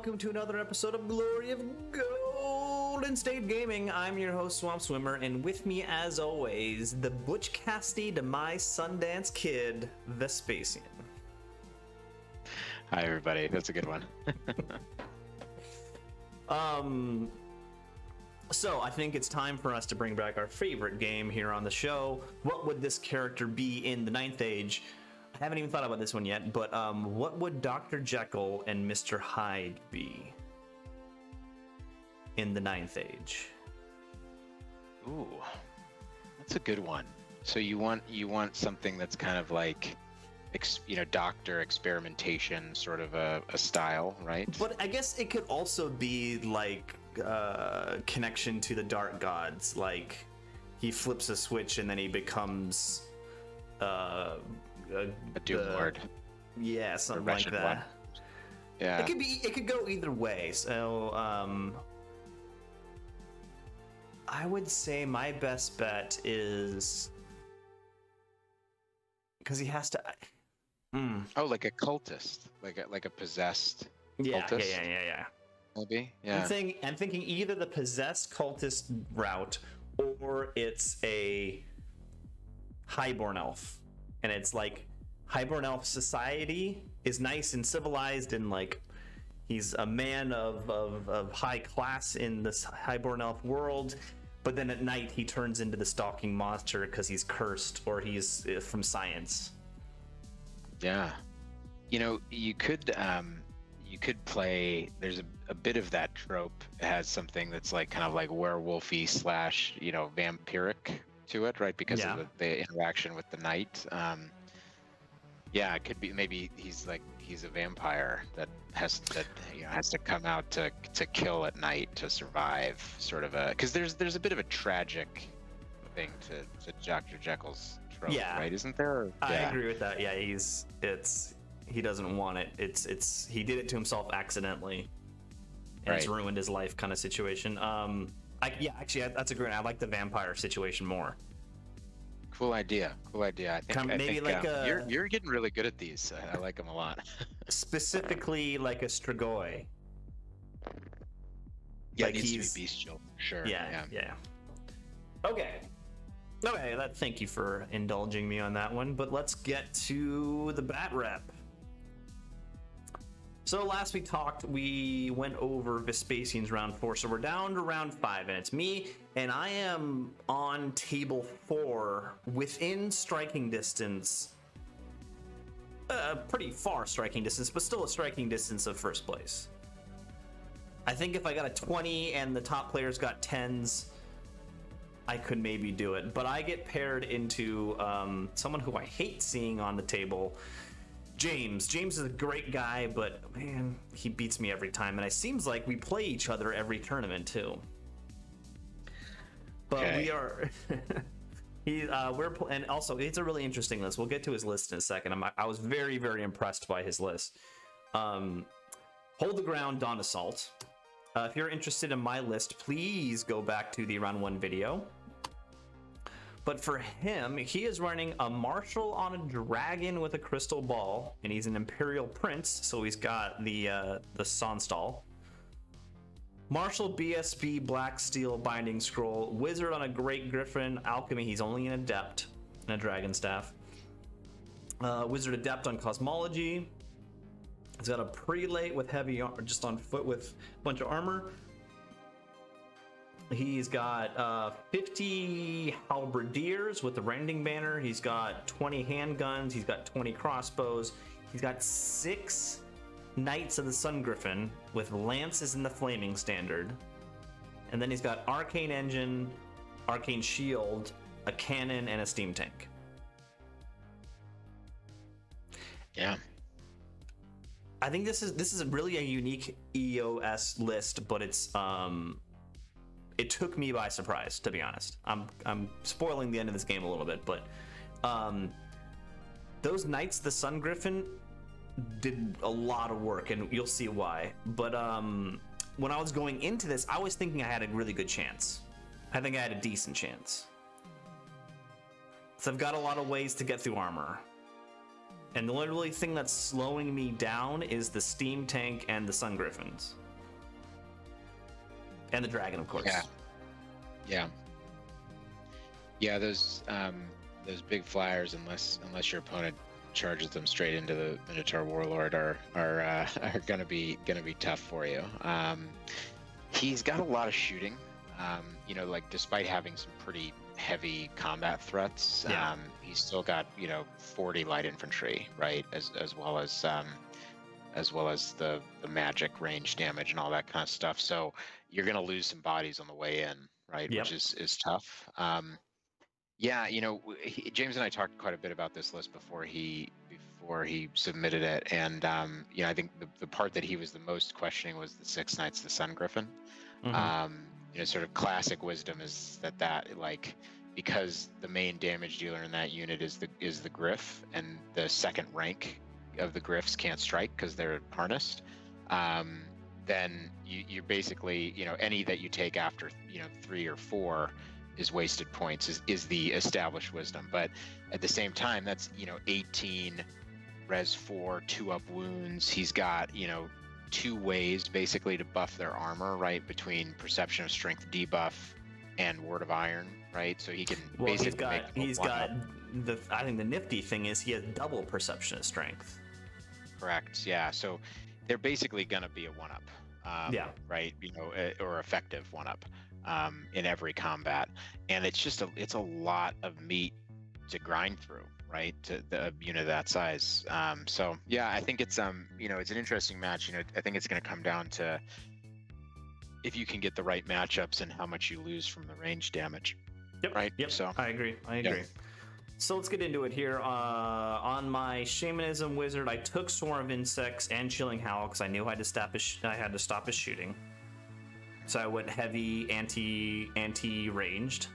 welcome to another episode of Glory of Golden State Gaming. I'm your host, Swampswimmer, and with me, as always, the Butch Cassidy to my Sundance kid, Vespasian. Hi, everybody. That's a good one. So I think it's time for us to bring back our favorite game here on the show. What would this character be in the Ninth Age? I haven't even thought about this one yet, but what would Dr. Jekyll and Mr. Hyde be in the Ninth Age? Ooh, that's a good one. So you want something that's kind of like, doctor experimentation, sort of a style, right? But I guess it could also be like connection to the dark gods. Like he flips a switch and then he becomes a Doom Lord. Yeah, something like that. One. Yeah. It could go either way. So I would say my best bet is because he has to. Oh, like a cultist, like a possessed Yeah, cultist. yeah. Maybe. Yeah. I'm thinking either the possessed cultist route or it's a highborn elf. And it's like highborn elf society is nice and civilized and like he's a man of high class in this highborn elf world, but then at night he turns into the stalking monster because he's cursed or he's from science. Yeah. You could play, there's a bit of that trope. It has something that's like kind of like werewolfy / vampiric to it, right? Because of the interaction with the night. Yeah, it could be maybe he's a vampire that has to come out to kill at night to survive, sort of because there's a bit of a tragic thing to Dr. Jekyll's trope, right? Isn't there? I agree with that. Yeah, he doesn't want it. It's he did it to himself accidentally, and it's ruined his life kind of situation. Actually, that's a great. I like the vampire situation more. Cool idea. I think you're getting really good at these. I like them a lot. Specifically, like a Strigoi. Yeah, like needs to be bestial. Sure. Yeah. Okay. Thank you for indulging me on that one. But let's get to the bat rep. So last we talked, we went over Vespasian's round 4, so we're down to round 5, and it's me, and I am on table 4, within striking distance, pretty far striking distance, but still a striking distance of first place. I think if I got a 20 and the top players got 10s, I could maybe do it, but I get paired into someone who I hate seeing on the table, James. James is a great guy, but man, he beats me every time, and it seems like we play each other every tournament too. But we are, and also it's a really interesting list. We'll get to his list in a second. I was very, very impressed by his list. Hold the Ground, Dawn Assault. If you're interested in my list, please go back to the round 1 video. But for him, he is running a Marshal on a Dragon with a Crystal Ball, and he's an Imperial Prince, so he's got the Sonnstahl. Marshal BSB Black Steel Binding Scroll, Wizard on a Great Griffin, Alchemy, he's only an Adept, and a Dragon Staff. Wizard Adept on Cosmology. He's got a Prelate with heavy, just on foot with a bunch of armor. He's got 50 halberdiers with the Rending Banner. He's got 20 handguns. He's got 20 crossbows. He's got 6 Knights of the Sun Griffin with lances in the Flaming Standard. And then he's got Arcane Engine, Arcane Shield, a cannon, and a steam tank. Yeah. I think this is really a unique EOS list, but it's it took me by surprise, to be honest. I'm spoiling the end of this game a little bit, but those Knights of the Sun Griffin did a lot of work, and you'll see why. But when I was going into this, I was thinking I had a really good chance. I think I had a decent chance. So I've got a lot of ways to get through armor. And the literally thing that's slowing me down is the steam tank and the sun griffins. And the dragon, of course. Yeah. Yeah. Yeah, those big flyers, unless your opponent charges them straight into the Minotaur Warlord, are gonna be tough for you. He's got a lot of shooting. You know, like despite having some pretty heavy combat threats, Yeah. he's still got 40 light infantry, right? As well as the magic range damage and all that kind of stuff. So you're gonna lose some bodies on the way in, right? Yep. Which is tough. Yeah, James and I talked quite a bit about this list before he submitted it, and I think the part that he was the most questioning was the Six Knights, the Sun Griffin. Sort of classic wisdom is that like, because the main damage dealer in that unit is the Griff, and the second rank of the Griffs can't strike because they're harnessed. Then you're basically, any that you take after 3 or 4 is wasted points, is the established wisdom. But at the same time, that's 18 res 4, 2-up wounds. He's got 2 ways basically to buff their armor, right, between perception of strength debuff and word of iron, right? So he can basically I think the nifty thing is he has double perception of strength. Correct. Yeah. So they're basically going to be a 1-up. Right. Or effective 1-up in every combat, and it's a lot of meat to grind through, right? To the unit that size. So yeah, I think it's it's an interesting match. I think it's going to come down to if you can get the right matchups and how much you lose from the range damage. Yep. Right. Yep. So I agree. Yeah. So let's get into it here. On my Shamanism Wizard, I took Swarm of Insects and Chilling Howl because I knew I had to stop his shooting. So I went heavy anti-ranged.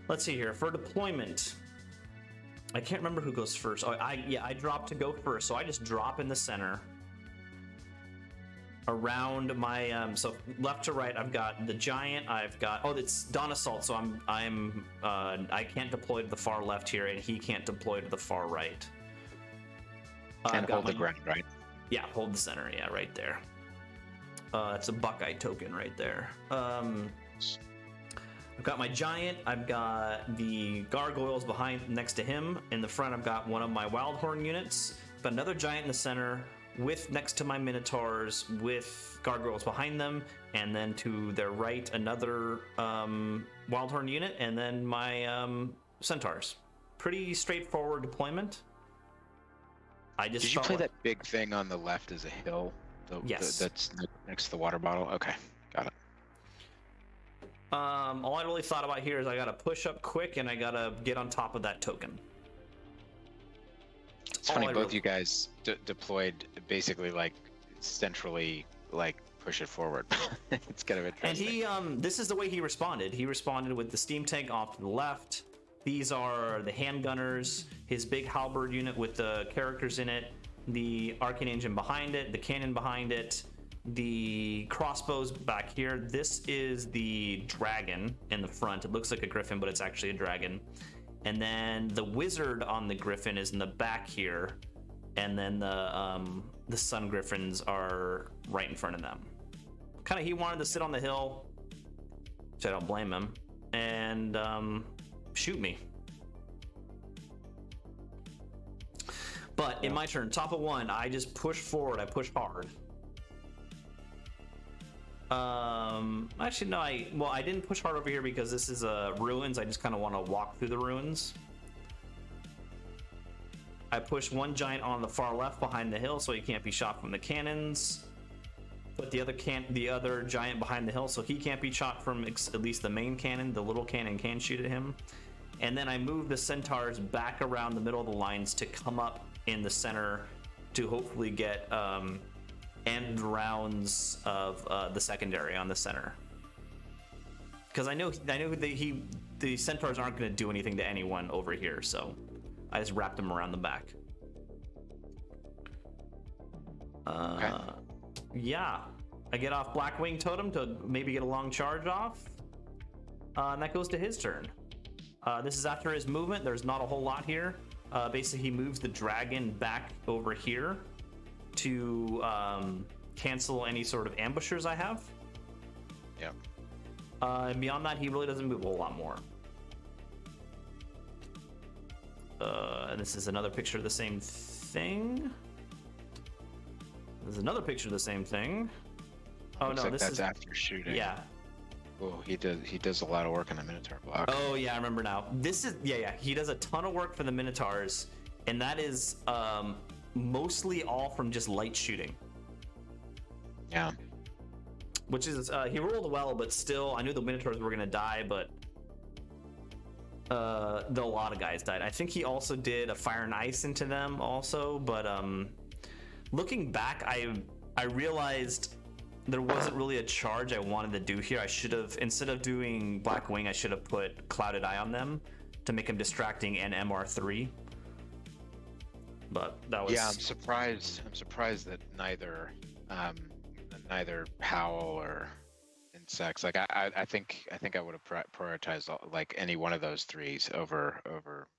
Let's see here. For deployment, I can't remember who goes first. Oh, I dropped to go first, so I just drop in the center. Around my so left to right, I've got the giant. I've got it's Dawn Assault, so I can't deploy to the far left here, and he can't deploy to the far right. And hold the ground, right? Yeah, hold the center. Yeah, right there. It's a Buckeye token right there. I've got my giant. I've got the gargoyles next to him. In the front, I've got one of my Wildhorn units. I've got another giant in the center, next to my minotaurs with gargoyles behind them, and then to their right another Wildhorn unit, and then my centaurs. Pretty straightforward deployment. Did you play that big thing on the left as a hill? Yes. That's next to the water bottle. Okay, got it. All I really thought about here is I gotta push up quick and I gotta get on top of that token. It's funny, both you guys deployed basically like centrally, like push it forward. It's kind of interesting. And he, this is the way he responded. He responded with the steam tank off to the left. These are the handgunners, his big halberd unit with the characters in it, the arcane engine behind it, the cannon behind it, the crossbows back here. This is the dragon in the front. It looks like a griffin, but it's actually a dragon. And then the wizard on the griffin is in the back here, and then the sun griffins are right in front of them. Kind of, he wanted to sit on the hill, which I don't blame him, and shoot me. But in my turn, top of 1, I just push forward. I push hard. Actually, no. I didn't push hard over here because this is ruins. I just kind of want to walk through the ruins. I push one giant on the far left behind the hill, so he can't be shot from the cannons. Put the other giant behind the hill, so he can't be shot from at least the main cannon. The little cannon can shoot at him. And then I move the centaurs back around the middle of the lines to come up in the center to hopefully get end rounds of the secondary on the center. Because I know the centaurs aren't going to do anything to anyone over here, so I just wrapped them around the back. Okay. Yeah, I get off Blackwing Totem to maybe get a long charge off, and that goes to his turn. This is after his movement. There's not a whole lot here. Basically, he moves the dragon back over here to cancel any sort of ambushers I have. Yep. And beyond that, he really doesn't move a whole lot more. And this is another picture of the same thing. There's another picture of the same thing. Oh no, like this that's is after shooting. yeah. Oh, he does a lot of work on the Minotaur block. Oh yeah, I remember now. This is yeah. He does a ton of work for the Minotaurs, and that is mostly all from just light shooting. Yeah. Which is he rolled well, but still, I knew the Minotaurs were gonna die, but a lot of guys died. I think he also did a fire and ice into them also, but looking back, I realized there wasn't really a charge I wanted to do here. I should have, instead of doing Black Wing, I should have put Clouded Eye on them to make him distracting and MR3. But that was... Yeah, I'm surprised that neither Howl or Insects. Like I think I would have prioritized like any one of those threes over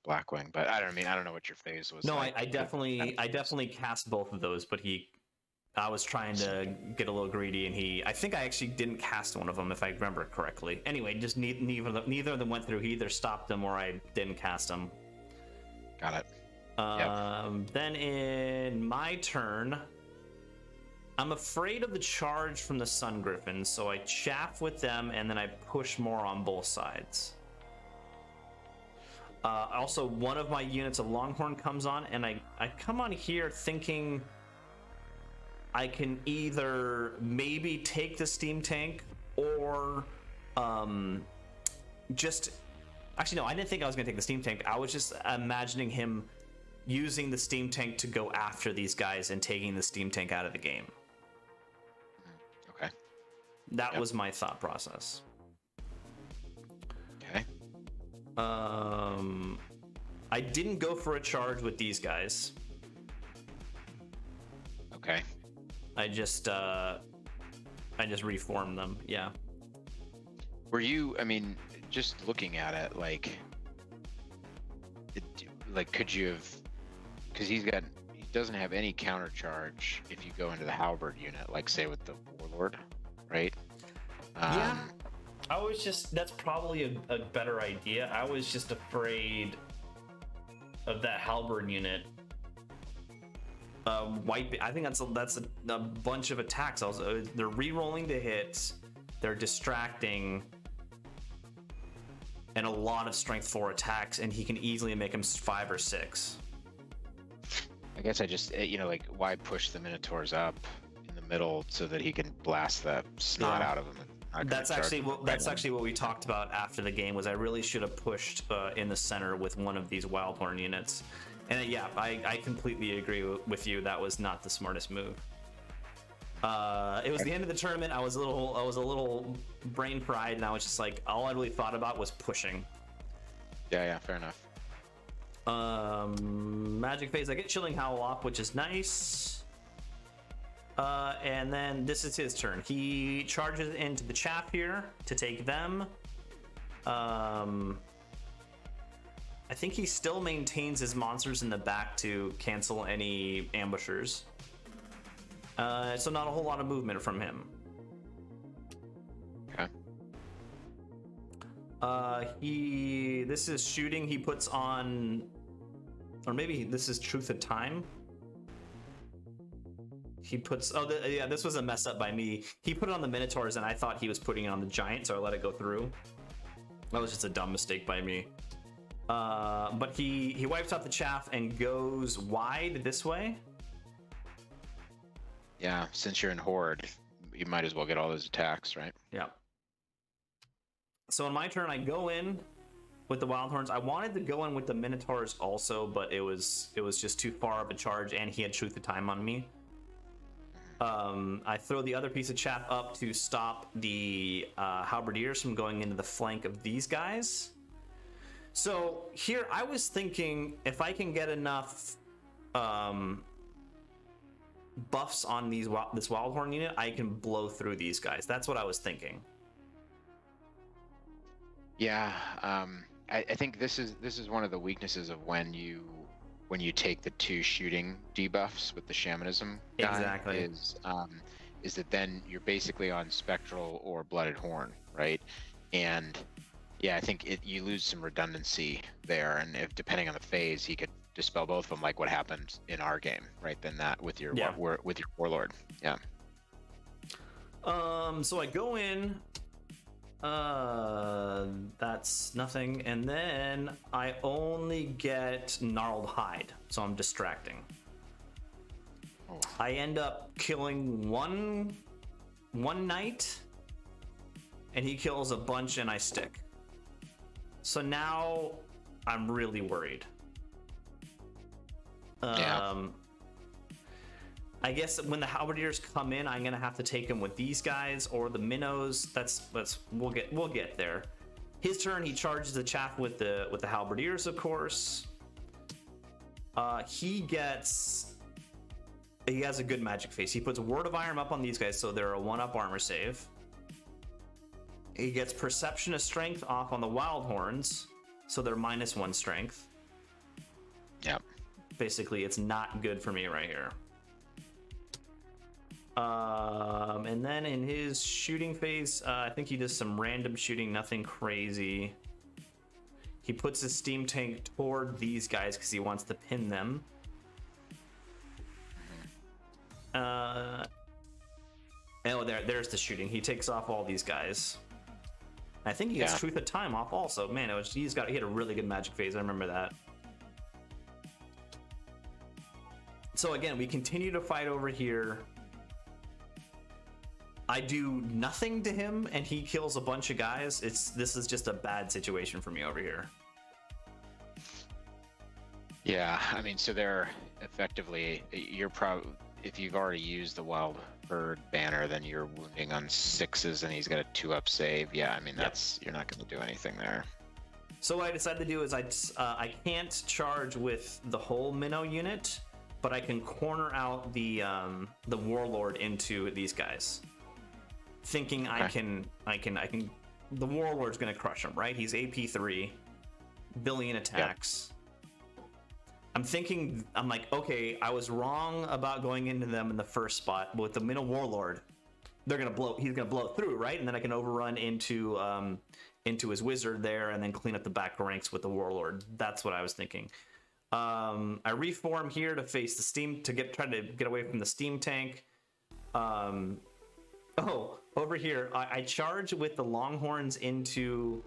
Blackwing. But I don't know what your phase was. No, like. I definitely cast both of those, but I was trying to get a little greedy, and I think I actually didn't cast one of them, if I remember correctly. Anyway, just neither of them went through. He either stopped them or I didn't cast them. Got it. Then in my turn, I'm afraid of the charge from the Sun Griffins, so I chaff with them, and then I push more on both sides. Also, one of my units of Longhorn comes on, and I come on here thinking I can either maybe take the steam tank or just... Actually, no, I didn't think I was going to take the steam tank. I was just imagining him using the steam tank to go after these guys and taking the steam tank out of the game. Okay. That was my thought process. Okay. I didn't go for a charge with these guys. Okay. I just reformed them. Yeah. Were you? I mean, just looking at it, like could you have? Because he doesn't have any counter charge if you go into the halberd unit, like say with the warlord, right? Yeah. That's probably a better idea. I was just afraid of that halberd unit. I think that's a bunch of attacks. They're re-rolling the hits, they're distracting, and a lot of strength 4 attacks, and he can easily make them 5 or 6. I guess I just like why push the Minotaurs up in the middle so that he can blast the snot out of them. That's actually what we talked about after the game. Was I really should have pushed in the center with one of these Wildhorn units. And yeah, I completely agree with you. That was not the smartest move. It was the end of the tournament. I was a little brain fried, and I was just like, all I really thought about was pushing. Yeah, fair enough. Magic phase. I get Chilling Howl off, which is nice. And then this is his turn. He charges into the chaff here to take them. I think he still maintains his monsters in the back to cancel any ambushers. So not a whole lot of movement from him. Okay. This is shooting. He puts on, or maybe this is Truth of Time. He puts, this was a mess up by me. He put it on the Minotaurs, and I thought he was putting it on the Giant, so I let it go through. That was just a dumb mistake by me. But he wipes out the chaff and goes wide this way. Yeah, since you're in Horde, you might as well get all those attacks, right? Yeah. So in my turn, I go in with the Wildhorns. I wanted to go in with the Minotaurs also, but it was just too far of a charge, and he had Truth of Time on me. I throw the other piece of chaff up to stop the Halberdiers from going into the flank of these guys. So here, I was thinking if I can get enough buffs on this Wildhorn unit, I can blow through these guys. That's what I was thinking. Yeah, I think this is one of the weaknesses of when you when you take the 2 shooting debuffs with the shamanism guy, Exactly. is that then you're basically on spectral or blooded horn, right? And yeah, I think you lose some redundancy there, and if depending on the phase, he could dispel both of them, like what happened in our game, right? Then that with your warlord, yeah. So I go in. That's nothing, and then I only get gnarled hide, so I'm distracting. Oh. I end up killing one knight, and he kills a bunch, and I stick. So now I'm really worried. I guess when the halberdiers come in, I'm gonna have to take him with these guys or the minnows. We'll get there. His turn, he charges the chaff with the halberdiers, of course. He has a good magic face. He puts Word of Iron up on these guys, so they're a 1-up armor save. He gets Perception of Strength off on the Wild Horns, so they're -1 strength. Yep. Basically, it's not good for me right here. And then in his shooting phase, I think he does some random shooting, nothing crazy. He puts his steam tank toward these guys because he wants to pin them. There's the shooting. He takes off all these guys. I think he gets Truth of Time off also. Man, he had a really good magic phase. I remember that. So again, we continue to fight over here. I do nothing to him, and he kills a bunch of guys. This is just a bad situation for me over here. Yeah, I mean, so they're effectively, if you've already used the Wild Bird banner, then you're wounding on 6s, and he's got a 2-up save. Yeah, I mean, you're not going to do anything there. So what I decided to do is I can't charge with the whole minnow unit, but I can corner out the warlord into these guys. Thinking I can. The warlord's gonna crush him, right? He's AP3, billion attacks. Yep. I'm like, okay, I was wrong about going into them in the first spot, but with the minnow warlord, he's gonna blow through, right? And then I can overrun into his wizard there, and then clean up the back ranks with the warlord. That's what I was thinking. I reform here to face the steam try to get away from the steam tank. Over here, I charge with the longhorns into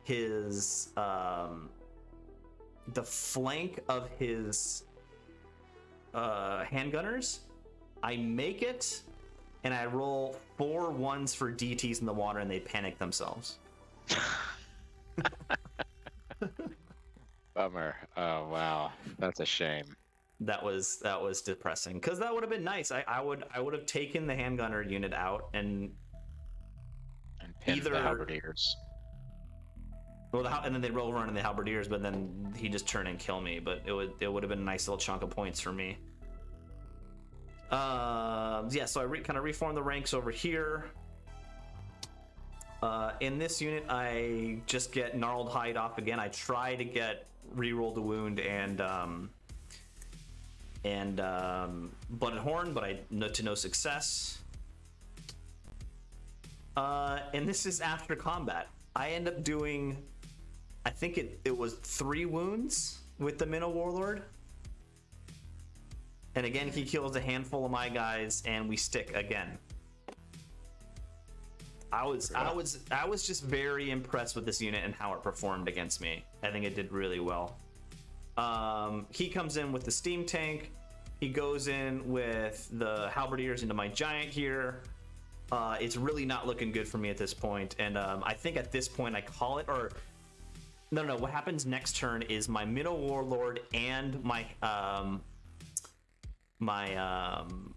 his the flank of his handgunners. I make it, and I roll 4 1s for DTs in the water, and they panic themselves. Bummer. Oh wow, that's a shame. That was depressing, because that would have been nice. I would have taken the handgunner unit out and pinned the halberdiers. Well, and then they'd roll around in the halberdiers, but then he'd just turn and kill me. But it would have been a nice little chunk of points for me. Yeah, so I kind of reform the ranks over here. In this unit, I just get gnarled hide off again. I try to get reroll the wound and blooded horn, but to no success. And this is after combat. I end up doing, I think it was 3 wounds with the minnow warlord. And again, he kills a handful of my guys, and we stick again. I was just very impressed with this unit and how it performed against me. I think it did really well. He comes in with the steam tank. He goes in with the halberdiers into my giant here. It's really not looking good for me at this point. And I think at this point I call it, or no. What happens next turn is my minnow warlord and my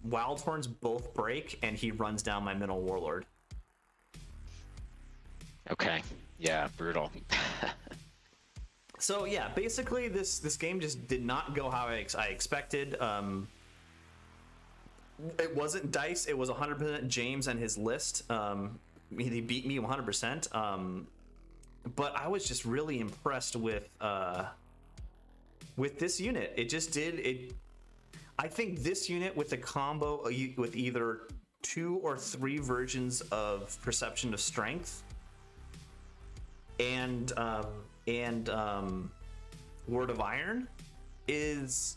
wild horns both break, and he runs down my minnow warlord. Okay. Yeah, brutal. So yeah, basically this game just did not go how I expected. It wasn't dice. It was 100% James and his list. He beat me 100%. But I was just really impressed with with this unit. It just did it. I think this unit with the combo with either 2 or 3 versions of Perception of Strength and Word of Iron is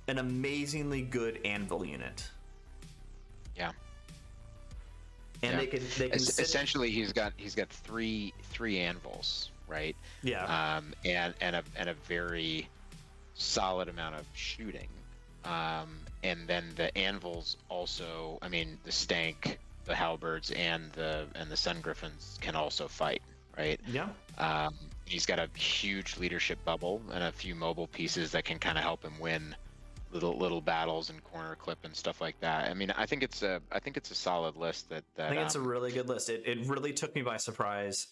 an amazingly good anvil unit. Yeah. And yeah. they can essentially he's got three anvils, right? Yeah. And a very solid amount of shooting. And then the anvils also, I mean, the Stank, the Halberds, and the Sun Griffins can also fight, right? Yeah. He's got a huge leadership bubble and a few mobile pieces that can kind of help him win little battles and corner clip and stuff like that. I mean, I think it's a solid list. I think it's a really good list. It really took me by surprise.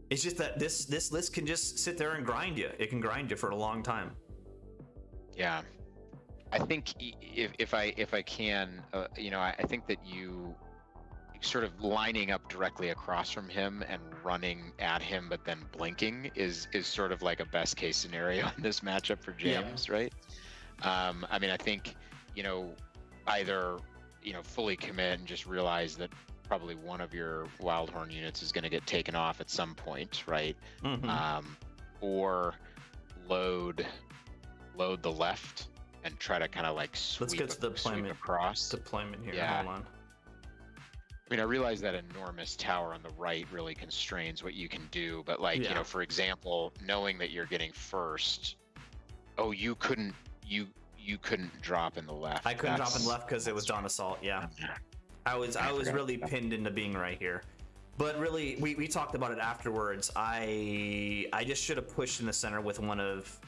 It's just that this list can just sit there and grind you. It can grind you for a long time. Yeah, I think if I can, you know, I think that you sort of lining up directly across from him and running at him, but then blinking is sort of like a best case scenario in this matchup for James, right? I mean, I think, you know, either, you know, fully commit and just realize that probably one of your Wildhorn units is going to get taken off at some point, right? Mm-hmm. Or load the left and try to kind of like sweep, let's get to the deployment across. Deployment here. Yeah. Hold on. I mean, I realize that enormous tower on the right really constrains what you can do, but like, you know, for example, knowing that you're getting first, oh, you couldn't drop in the left. I couldn't drop in the left because it was Dawn Assault. Yeah, I was really pinned into being right here. But really, we talked about it afterwards. I just should have pushed in the center with one of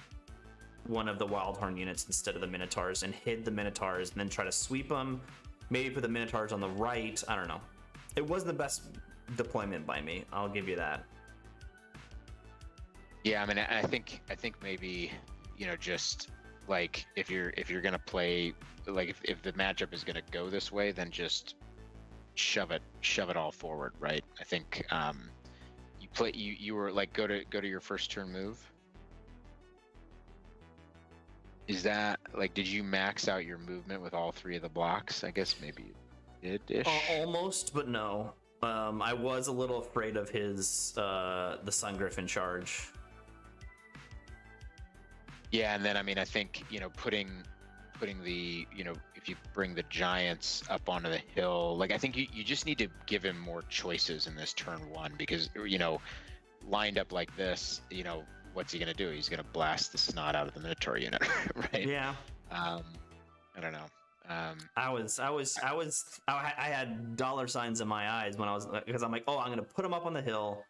the Wildhorn units instead of the Minotaurs and hid the Minotaurs and then try to sweep them. Maybe put the Minotaurs on the right. I don't know. It wasn't the best deployment by me. I'll give you that. Yeah, I mean, I think maybe, you know, just like if you're gonna play, like if the matchup is gonna go this way, then just shove it all forward, right? I think you were like go to your first turn move. Is that like, did you max out your movement with all 3 of the blocks? I guess maybe you did-ish. Almost, but no. I was a little afraid of his the Sun Griffin charge. Yeah, and then I mean, I think, you know, putting the, you know, if you bring the giants up onto the hill, like I think you just need to give him more choices in this turn 1, because, you know, lined up like this, you know, what's he gonna do? He's gonna blast the snot out of the Minotaur unit, right? Yeah. I don't know. I had dollar signs in my eyes when I was, because I'm like, oh, I'm gonna put him up on the hill.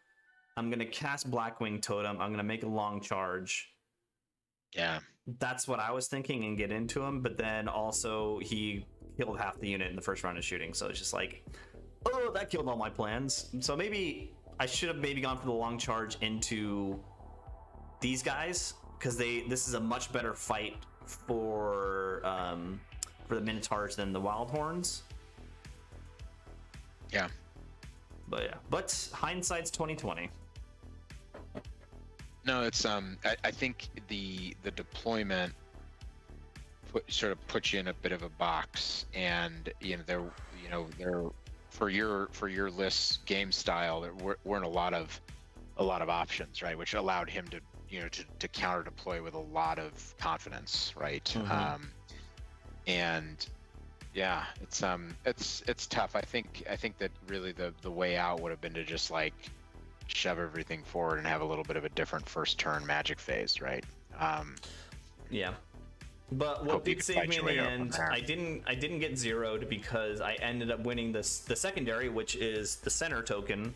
I'm gonna cast Blackwing Totem. I'm gonna make a long charge. Yeah. That's what I was thinking and get into him. But then also he killed half the unit in the first round of shooting. So it's just like, oh, that killed all my plans. So maybe I should have gone for the long charge into these guys, because this is a much better fight for the Minotaurs than the Wildhorns. Yeah. But hindsight's 2020. No, it's I think the deployment sort of puts you in a bit of a box, and you know there for your list game style there weren't a lot of options, right, which allowed him to, you know, to counter deploy with a lot of confidence, right? Mm-hmm. And yeah, it's tough. I think that really the way out would have been to just like shove everything forward and have a little bit of a different first turn magic phase, right? Yeah. But what did save me in the end, I didn't get zeroed because I ended up winning the secondary, which is the center token,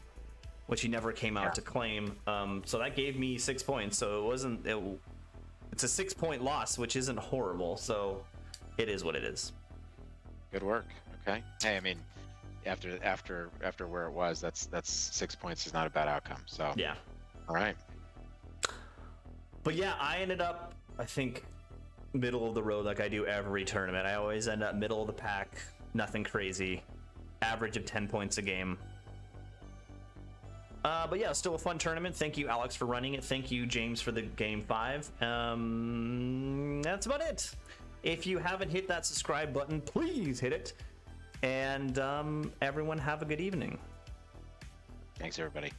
which he never came out to claim. So that gave me 6 points. So it's a 6 point loss, which isn't horrible. So it is what it is. Good work. Okay. Hey, I mean, after where it was, that's 6 points is not a bad outcome. So yeah. All right. But yeah, I ended up, I think, middle of the road like I do every tournament. I always end up middle of the pack, nothing crazy, average of 10 points a game. But yeah, still a fun tournament. Thank you, Alex, for running it. Thank you, James, for the game 5. That's about it. If you haven't hit that subscribe button, please hit it. And everyone have a good evening. Thanks, everybody.